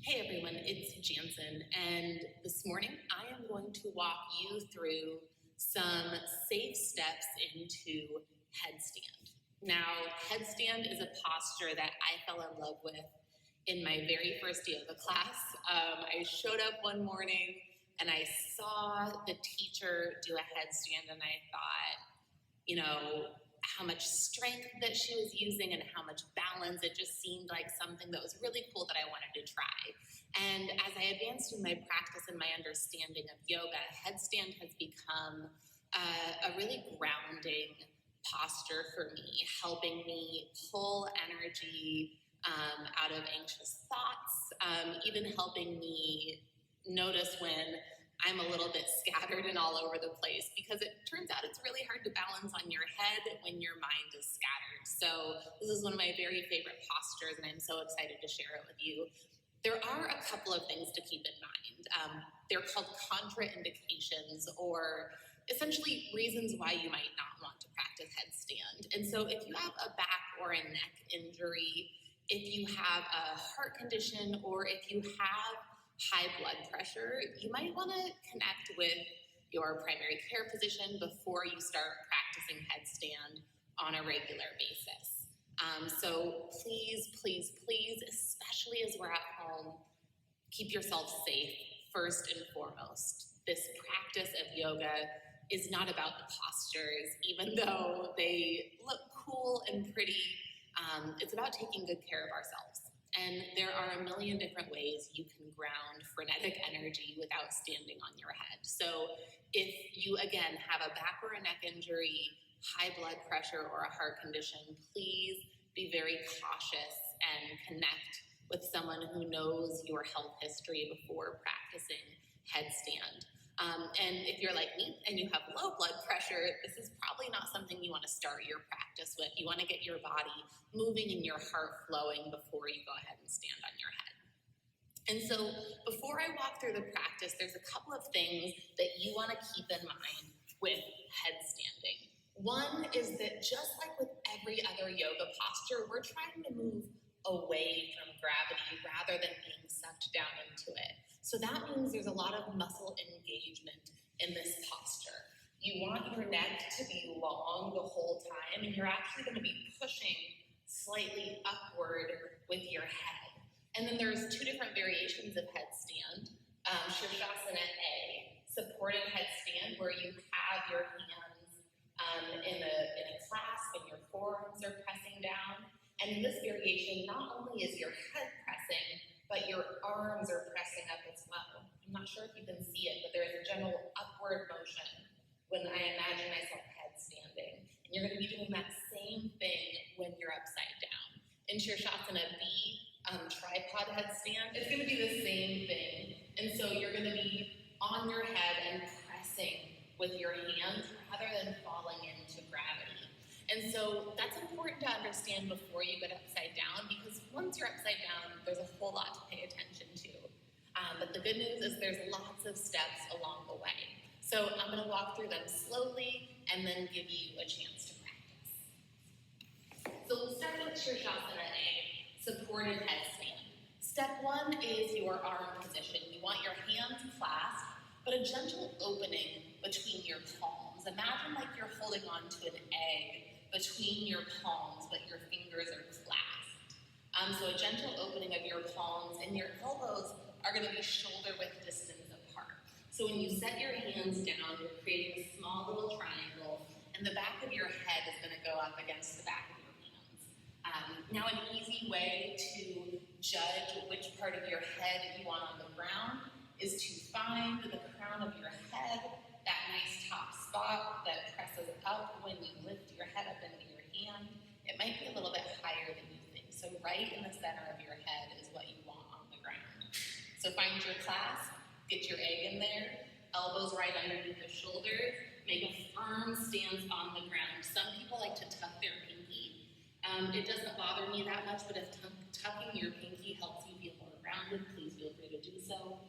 Hey everyone, it's Janssen, and this morning I am going to walk you through some safe steps into headstand. Now, headstand is a posture that I fell in love with in my very first yoga class. I showed up one morning and I saw the teacher do a headstand, and I thought, how much strength that she was using and how much balance. It just seemed like something that was really cool that I wanted to try. And as I advanced in my practice and my understanding of yoga, headstand has become a really grounding posture for me, helping me pull energy out of anxious thoughts, even helping me notice when I'm a little bit scattered and all over the place, because it turns out it's really hard to balance on your head when your mind is scattered. So this is one of my very favorite postures, and I'm so excited to share it with you. There are a couple of things to keep in mind. They're called contraindications, or essentially reasons why you might not want to practice headstand. And so if you have a back or a neck injury, if you have a heart condition, or if you have high blood pressure, you might want to connect with your primary care physician before you start practicing headstand on a regular basis. So please, especially as we're at home, keep yourself safe first and foremost. This practice of yoga is not about the postures, even though they look cool and pretty. It's about taking good care of ourselves. And there are a million different ways you can ground frenetic energy without standing on your head. So if you, again, have a back or a neck injury, high blood pressure, or a heart condition, please be very cautious and connect with someone who knows your health history before practicing headstand. And if you're like me and you have low blood pressure, this is probably not something you want to start your practice with. You want to get your body moving and your heart flowing before you go ahead and stand on your head. And so before I walk through the practice, there's a couple of things that you want to keep in mind with headstanding. One is that just like with every other yoga posture, we're trying to move away from gravity rather than being sucked down into it. So that means there's a lot of muscle engagement in this posture. You want your neck to be long the whole time, and you're actually going to be pushing slightly upward with your head. And then there's two different variations of headstand. Shirshasana A, supported headstand, where you have your hands in a clasp and your forearms are pressing down. And in this variation, not only is your head pressing, but your arms are pressing up as well. I'm not sure if you can see it, but there is a general upward motion when I imagine myself headstanding. And you're going to be doing that same thing when you're upside down. In Shirshasana B, tripod headstand, it's going to be the same thing. And so you're going to be on your head and pressing with your hands rather than falling into gravity. And so that's important to understand before you get upside down, because once you're upside down, there's a whole lot to pay attention to. But the good news is there's lots of steps along the way. So I'm going to walk through them slowly and then give you a chance to practice. So we'll start with Shirshasana A, supported headstand. Step one is your arm position. You want your hands clasped, but a gentle opening between your palms. Imagine like you're holding on to an egg between your palms, but your fingers are clasped. So a gentle opening of your palms, and your elbows are going to be shoulder width distance apart. So when you set your hands down, you're creating a small little triangle, and the back of your head is going to go up against the back of your hands. Now an easy way to judge which part of your head you want on the ground is to find the crown of your head, that nice top spot that presses up when you lift your head up into your hand. It might be a little bit higher than you think. So right in the center of your head is what you want on the ground. So find your clasp, get your egg in there, elbows right underneath the shoulders, make a firm stance on the ground. Some people like to tuck their pinky. It doesn't bother me that much, but if tucking your pinky helps you feel more grounded, please feel free to do so.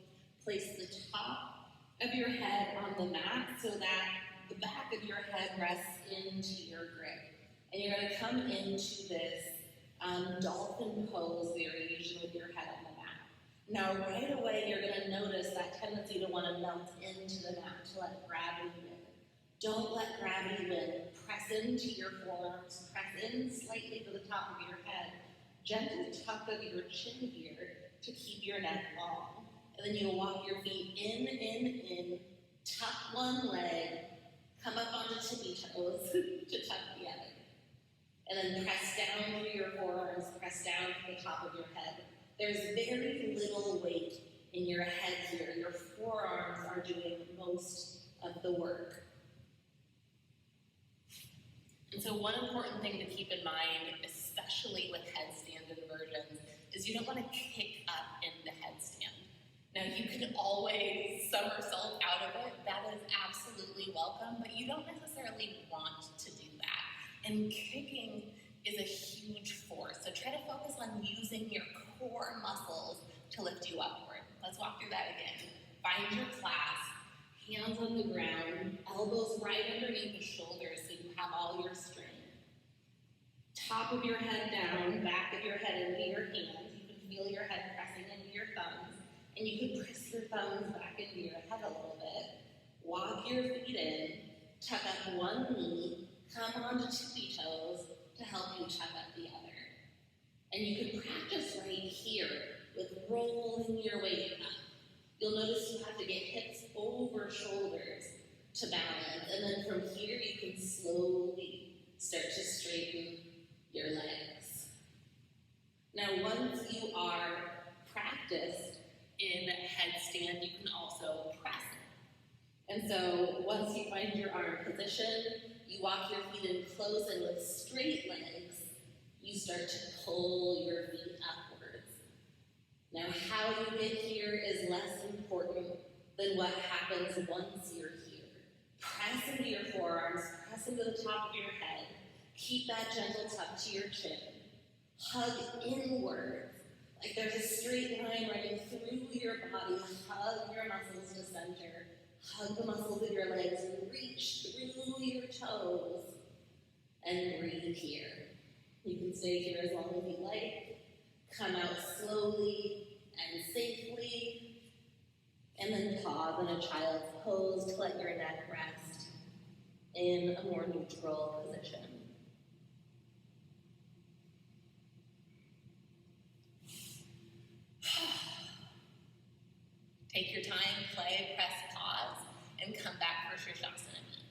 Place the top of your head on the mat so that the back of your head rests into your grip. And you're going to come into this dolphin pose variation with your head on the mat. Now, right away, you're going to notice that tendency to want to melt into the mat, to let gravity win. Don't let gravity win. Press into your forearms, press in slightly to the top of your head. Gentle tuck of your chin here to keep your neck long. And then you'll walk your feet in, tuck one leg, come up onto tippy toes to tuck the other. And then press down through your forearms, press down to the top of your head. There's very little weight in your head here. Your forearms are doing most of the work. And so one important thing to keep in mind, especially with headstand inversions, is you don't want to kick up in the headstand. Now, you can always somersault out of it. That is absolutely welcome, but you don't necessarily want to do that. And kicking is a huge force. So try to focus on using your core muscles to lift you upward. Let's walk through that again. Find your clasp, hands on the ground, elbows right underneath the shoulders so you have all your strength. Top of your head down, back of your head into your hands. You can feel your head pressing into your thumbs. And you can press your thumbs back into your head a little bit. Walk your feet in, tuck up one knee, come onto tippy toes to help you tuck up the other. And you can practice right here with rolling your weight up. You'll notice you have to get hips over shoulders to balance. And then from here, you can slowly start to straighten your legs. Now, once you are practiced in headstand, you can also press it. And so once you find your arm position, you walk your feet in close, and with straight legs, you start to pull your feet upwards. Now, how you get here is less important than what happens once you're here. Press into your forearms, press into the top of your head. Keep that gentle tuck to your chin. Hug inward, like there's a straight line running through your body. Hug your muscles to center. Hug the muscles of your legs and reach through your toes. And breathe here. You can stay here as long as you like. Come out slowly and safely. And then pause in a child's pose to let your neck rest in a more neutral position. Take your time, play, press pause, and come back for Shirshasana B.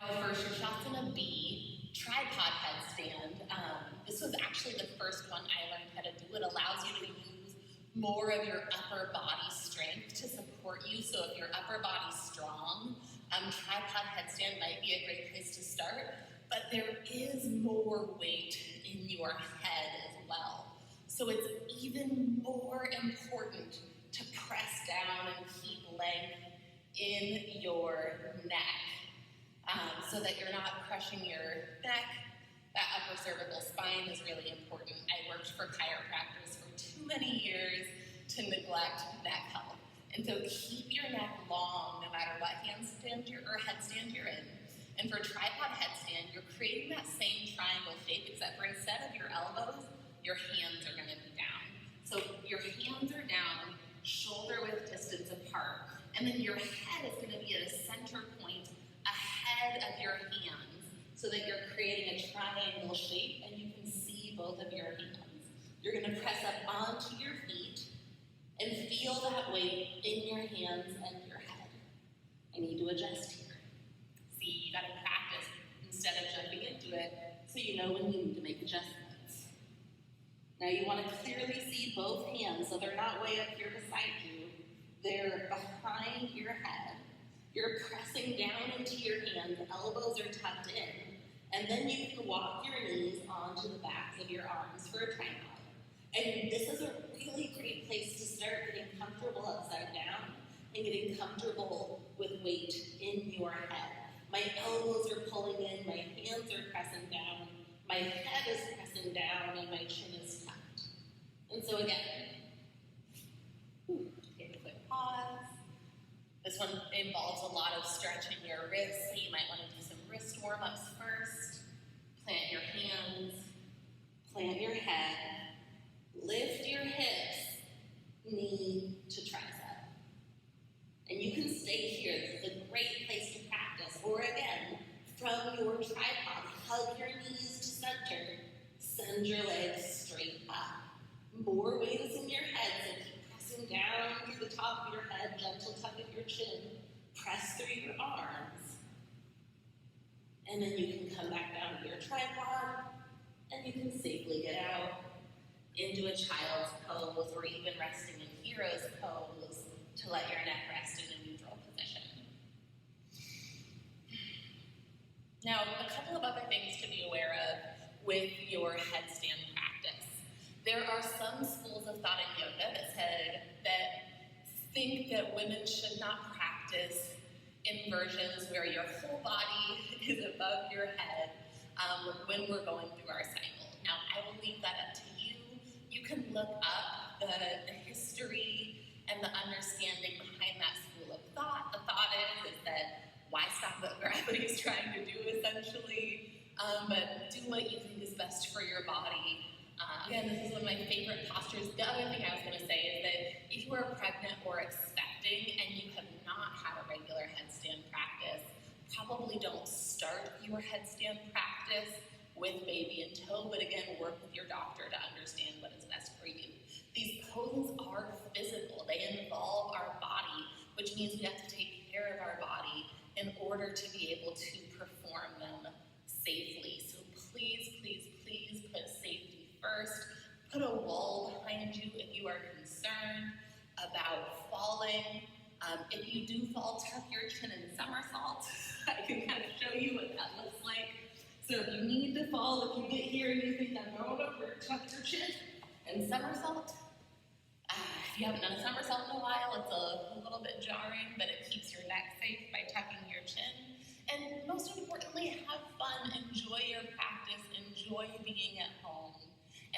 For Shirshasana B, tripod headstand, this was actually the first one I learned how to do. It allows you to use more of your upper body strength to support you. So if your upper body's strong, tripod headstand might be a great place to start, but there is more weight in your head as well. So it's even more important to press down and keep length in your neck so that you're not crushing your neck. That upper cervical spine is really important. I worked for chiropractors for too many years to neglect neck health. And so keep your neck long no matter what handstand or headstand you're in. And for tripod headstand, you're creating that same triangle shape, except for instead of your elbows, your hands are going to be down. So your hands are down, shoulder width distance apart, and then your head is going to be at a center point ahead of your hands so that you're creating a triangle shape and you can see both of your hands. You're going to press up onto your feet and feel that weight in your hands and your head. I need to adjust here. See, you got to practice instead of jumping into it so you know when you need to make adjustments. Now you want to clearly see both hands so they're not way up here beside you. They're behind your head. You're pressing down into your hands, elbows are tucked in, and then you can walk your knees onto the backs of your arms for a tripod. And this is a really great place to start getting comfortable upside down and getting comfortable with weight in your head. My elbows are pulling in, my hands are pressing down, my head is pressing down, and my chin is tucked. And so again, take a quick pause. This one involves a lot of stretching your wrists, so you might want to do some wrist warm-ups first. Plant your hands, plant your head, lift your hips. knee to tricep. And you can stay here. This is a great place to practice. Or again, from your tripod, hug your knees to center. Send your legs straight up. More wings in your head, so keep pressing down through the top of your head, gentle tug of your chin. Press through your arms. And then you can come back down to your tripod, and you can safely get out into a child's pose, or even resting in hero's pose, to let your neck rest in a neutral position. Now, a couple of other things to be aware of with your headstand practice. There are some schools of thought in yoga that think that women should not practice inversions where your whole body is above your head when we're going through our cycle. Now, I will leave that up to you. You can look up the history and the understanding behind that school of thought. The thought is that why stop what gravity is trying to do, essentially, but do what you think is best for your body. Again, this is one of my favorite postures. The other thing I was going to say is that if you are pregnant or expecting and you have not had a regular headstand practice, probably don't start your headstand practice with baby in tow, but again, work with your doctor to understand what is best for you. These poses are physical. They involve our body, which means we have to take care of our body in order to be able to perform them safely. So please, please, please put safety first. Put a wall behind you if you are concerned about falling. If you do fall, tuck your chin and somersault. I can kind of show you what that looks like. So if you need to fall, if you get here and you think I'm going over, tuck your chin and somersault. If you haven't done a somersault in a while, it's a little bit jarring, but it keeps your neck safe by tucking your chin. And most importantly, have fun, enjoy your practice, enjoy being at home.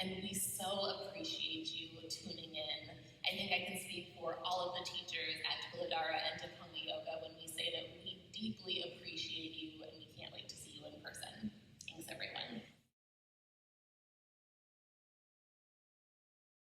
And we so appreciate you tuning